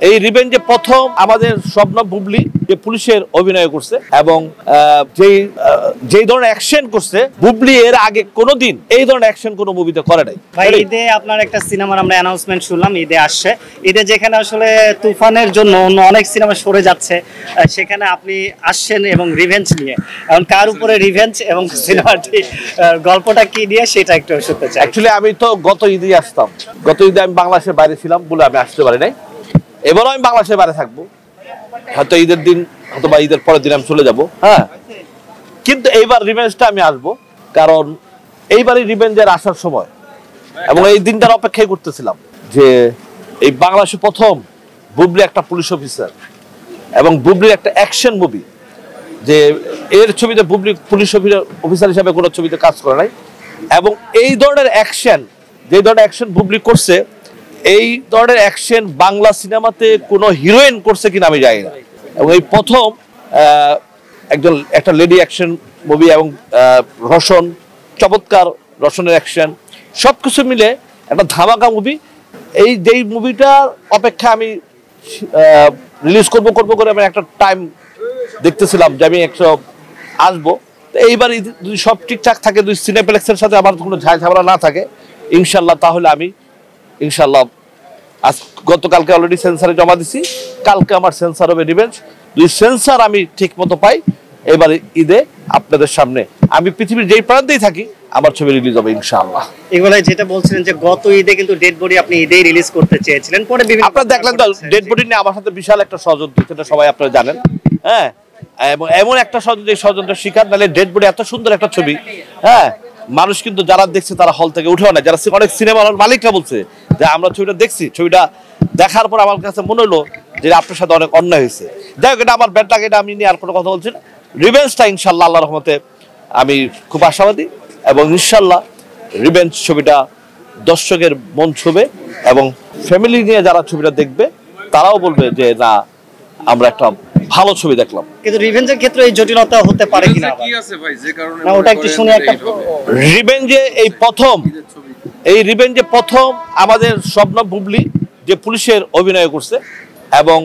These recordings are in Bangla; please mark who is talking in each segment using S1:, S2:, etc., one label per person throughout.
S1: এই রিভেঞ্জে প্রথম আমাদের শবনম বুবলি যে পুলিশের অভিনয় করছে এবং যেই ধরনের অ্যাকশন করছে, বুবলি এর আগে কোনোদিন এই ধরনের অ্যাকশন কোনো মুভিতে করে নাই।
S2: ভাই ঈদে আপনার একটা সিনেমার আমরা অ্যানাউন্সমেন্ট শুনলাম, ঈদে আসছে। ঈদে যেখানে আসলে তুফানের জন্য অন্য অনেক সিনেমা সরে যাচ্ছে, সেখানে আপনি আসছেন এবং রিভেঞ্জ নিয়ে। এখন কার উপরে রিভেঞ্জ এবং সিনেমাটি গল্পটা কি নিয়ে সেটা একটু শুনতে চাই।
S1: অ্যাকচুয়ালি আমি তো গত ঈদে আসতাম, গত ঈদে আমি বাংলাদেশের বাইরে ছিলাম বলে আমি আসতে পারি নাই। এবারও আমি বাংলাদেশের বাইরে থাকবো, হয়তো ঈদের দিন অথবা ঈদের পরের দিন আমি চলে যাব। হ্যাঁ, কিন্তু এইবার রিভেঞ্জটা আমি আসবো, কারণ এইবারই রিভেঞ্জের আসার সময় এবং এই দিনটার অপেক্ষাই করতেছিলাম যে এই বাংলাদেশে প্রথম বুবলি একটা পুলিশ অফিসার এবং বুবলির একটা অ্যাকশন মুভি, যে এর ছবিতে বুবলি পুলিশ অফিসার হিসাবে কোনো ছবিতে কাজ করে নাই এবং এই ধরনের অ্যাকশন, যে ধরনের অ্যাকশন বুবলি করছে, এই ধরনের অ্যাকশন বাংলা সিনেমাতে কোনো হিরোইন করছে কিনা আমি জানি না। এবং এই প্রথম একটা লেডি অ্যাকশন মুভি এবং রসন, চমৎকার রসনের অ্যাকশন, সব কিছু মিলে একটা ধামাকা মুভি। যেই মুভিটার অপেক্ষা আমি রিলিজ করবো করে আমি একটা টাইম দেখতেছিলাম যে আমি আসবো। তো এইবার যদি সব ঠিকঠাক থাকে, দুই সিনেপ্লেক্সের সাথে আমার কোনো ঝামেলা না থাকে ইনশাল্লাহ, তাহলে আমি ইনশাল্লাহ গতকালকে অলরেডি সেন্সারে জমা দিছি, কালকে আমার সেন্সার হবে রিভেঞ্জ। দুই সেন্সার আমি ঠিক মতো পাই, এবার ঈদে আপনাদের সামনে আমি পৃথিবীর যেই প্রান্তেই থাকি আমার ছবি রিলিজ হবে ইনশাআল্লাহ।
S2: এগুলো যেটা বলছিলেন যে গত ঈদে কিন্তু ডেড বডি আপনি ঈদেই রিলিজ করতে চেয়েছিলেন, পরে বিভিন্ন
S1: আপনারা দেখলেন তো ডেড বডি নিয়ে আমার সাথে বিশাল একটা ষড়যন্ত্র, সেটা সবাই আপনারা জানেন। হ্যাঁ, এবং এমন একটা ষড়যন্ত্রের শিকার, নাহলে ডেড বডি এত সুন্দর একটা ছবি, হ্যাঁ, মানুষ কিন্তু যারা দেখছে তারা হল থেকে উঠেও না। যারা অনেক সিনেমা হল মালিকরা বলছে যে আমরা ছবিটা দেখছি, ছবিটা দেখার পর আমার কাছে মনে হলো যে আপনার সাথে অনেক অন্যায় হয়েছে। যাই হোক, এটা আমার ব্যাড লাগে, এটা আমি নিয়ে আর কোনো কথা বলছি না। রিভেঞ্জটা ইনশাল্লাহ আল্লাহর রহমতে আমি খুব আশাবাদী এবং ইনশাল্লাহ রিভেঞ্জ ছবিটা দর্শকের মন ছুবে এবং ফ্যামিলি নিয়ে যারা ছবিটা দেখবে তারাও বলবে যে না, আমরা একটা ভালো ছবি দেখলাম।
S2: কিন্তু রিভেঞ্জের ক্ষেত্রে এই জটিলতা হতে পারে কিনা,
S3: কি আছে ভাই, যে কারণে
S2: না ওটা একটু শুনে একটা
S1: রিভেঞ্জে এই রিভেঞ্জে প্রথম আমাদের শবনম বুবলি যে পুলিশের অভিনয় করছে এবং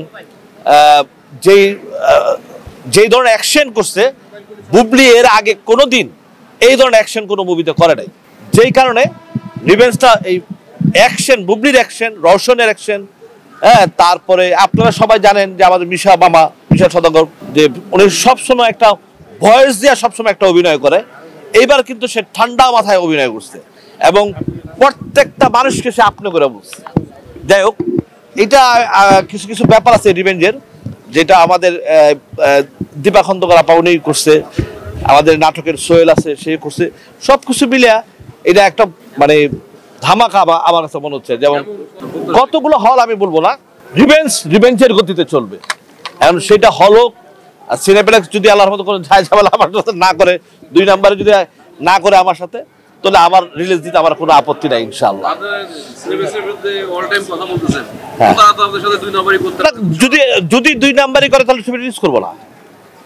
S1: যেই ধরনের অ্যাকশন করছে, বুবলি এর আগে কোনোদিন এই ধরনের অ্যাকশন কোনো মুভিতে করে নাই। যেই কারণে রিভেঞ্জটা এই অ্যাকশন, বুবলির অ্যাকশন, রওশনের অ্যাকশন, হ্যাঁ, তারপরে আপনারা সবাই জানেন যে আমাদের মিশা সদাগর, যে উনি সবসময় একটা ভয়েস দিয়ে সবসময় একটা অভিনয় করে। এইবার কিন্তু সে ঠান্ডা মাথায় অভিনয় করছে এবং প্রত্যেকটা মানুষকে সে আপনি করে বলছে। যাই হোক, এটা কিছু কিছু ব্যাপার আছে রিভেঞ্জের, যেটা আমাদের দীপা খন্দকার আপা উনি করছে, আমাদের নাটকের সোহেল আছে সে করছে, সব কিছু মিলে এটা একটা মানে ধামাকা আমার কাছে মনে হচ্ছে। যেমন কতগুলো হল আমি বলবো না, রিভেঞ্জের গতিতে চলবে। এখন সেটা হলো সিনেপ্লেক্স যদি আল্লাহর মতো কোনো ঝামেলা আমার সাথে না করে, 2 নম্বরে যদি না করে আমার সাথে, তাহলে আমার রিলিজ দিতে আমার কোনো আপত্তি নাই ইনশাআল্লাহ। যদি 2 নম্বরই করে তাহলে ছবি রিলিজ করবো না,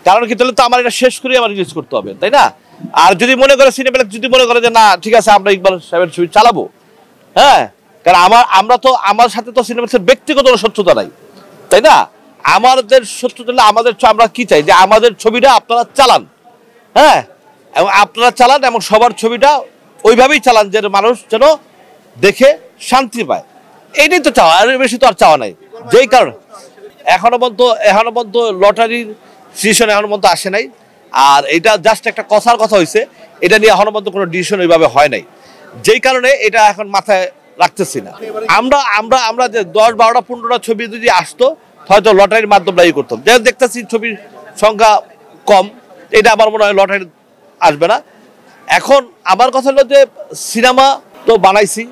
S1: কারণ কি, তাহলে তো আমার এটা শেষ করে আমার রিলিজ করতে হবে, তাই না? আর যদি মনে করে সিনেপ্লেক্স যদি মনে করে যে না ঠিক আছে আমরা ইকবাল সাহেবের ছবি চালাবো, হ্যাঁ, কারণ আমার সাথে তো সিনেপ্লেক্সের ব্যক্তিগত শত্রুতা নাই, তাই না? আমাদের শত্রুতা, আমরা কি চাই যে আমাদের ছবিটা আপনারা চালান, হ্যাঁ, এবং আপনারা চালান এবং সবার ছবিটা ওইভাবেই চালান যে মানুষ যেন দেখে শান্তি পায়। এইটাই তো চাওয়া, আর বেশি তো আর চাওয়া নাই। যেই কারণে এখনো পর্যন্ত লটারির ডিসিশন এখনো পর্যন্ত আসে নাই, আর এটা জাস্ট একটা কথার কথা হয়েছে, এটা নিয়ে এখনো পর্যন্ত কোনো ডিসিশন ওইভাবে হয় নাই। যেই কারণে এটা এখন মাথায় রাখতেছি না। আমরা যে 10, 12টা 15টা ছবি যদি আসতো, হয়তো লটারির মাধ্যমে ইয়ে করতাম। যেহেতু দেখতেছি ছবির সংখ্যা কম, এটা আমার মনে হয় লটারি আসবে না। এখন আমার কথা হলো যে সিনেমা তো বানাইছি,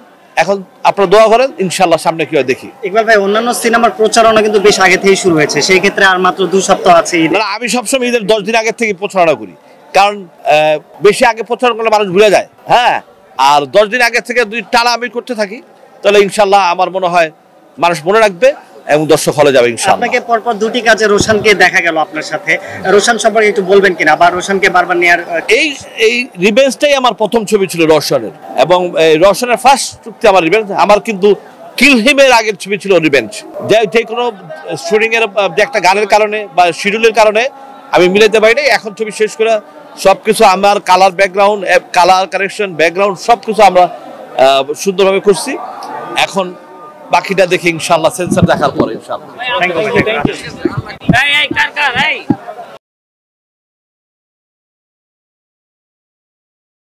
S1: এখন আপনারা দোয়া করেন ইনশাআল্লাহ সামনে কি হয় দেখি।
S2: ইকবাল ভাই, অন্যান্য সিনেমার প্রচারণা কিন্তু বেশ আগে থেকেই শুরু হয়েছে, সেই ক্ষেত্রে আর মাত্র 2 সপ্তাহ আছে।
S1: আমি সবসময় ঈদের 10 দিন আগে থেকে প্রচারণা করি, কারণ বেশি আগে প্রচারণা করলে মানুষ ভুলে যায়। হ্যাঁ, আর 10 দিন আগে থেকে 2 টানা আমি করতে থাকি, তাহলে ইনশাআল্লাহ আমার মনে হয় মানুষ মনে রাখবে এবং দর্শক হলে যাবে ইনশাআল্লাহ।
S2: আপনাকে পরপর 2টি কাজে রোশনকে দেখা গেল আপনার সাথে, রোশন সম্পর্কে একটু বলবেন কিনা, বা রোশনকে বারবার নেয়ার?
S1: এই রিভেঞ্জটাই আমার প্রথম ছবি ছিল রোশনের, এবং রোশনের ফার্স্ট চুক্তি আমার রিভেঞ্জ। আমার কিন্তু কিল হিমের আগের ছবি ছিল রিভেঞ্জ, যে কোনো শুটিং এর যে একটা গানের কারণে বা শিডিউলের কারণে আমি মিলাতে পারিনি। এখন ছবি শেষ করে সবকিছু আমার colour background, colour correction, background সবকিছু আমরা সুন্দরভাবে করছি। এখন বাকিটা দেখি ইনশাআল্লাহ, সেন্সার দেখার পরে ইনশাআল্লাহ।
S2: Thank you.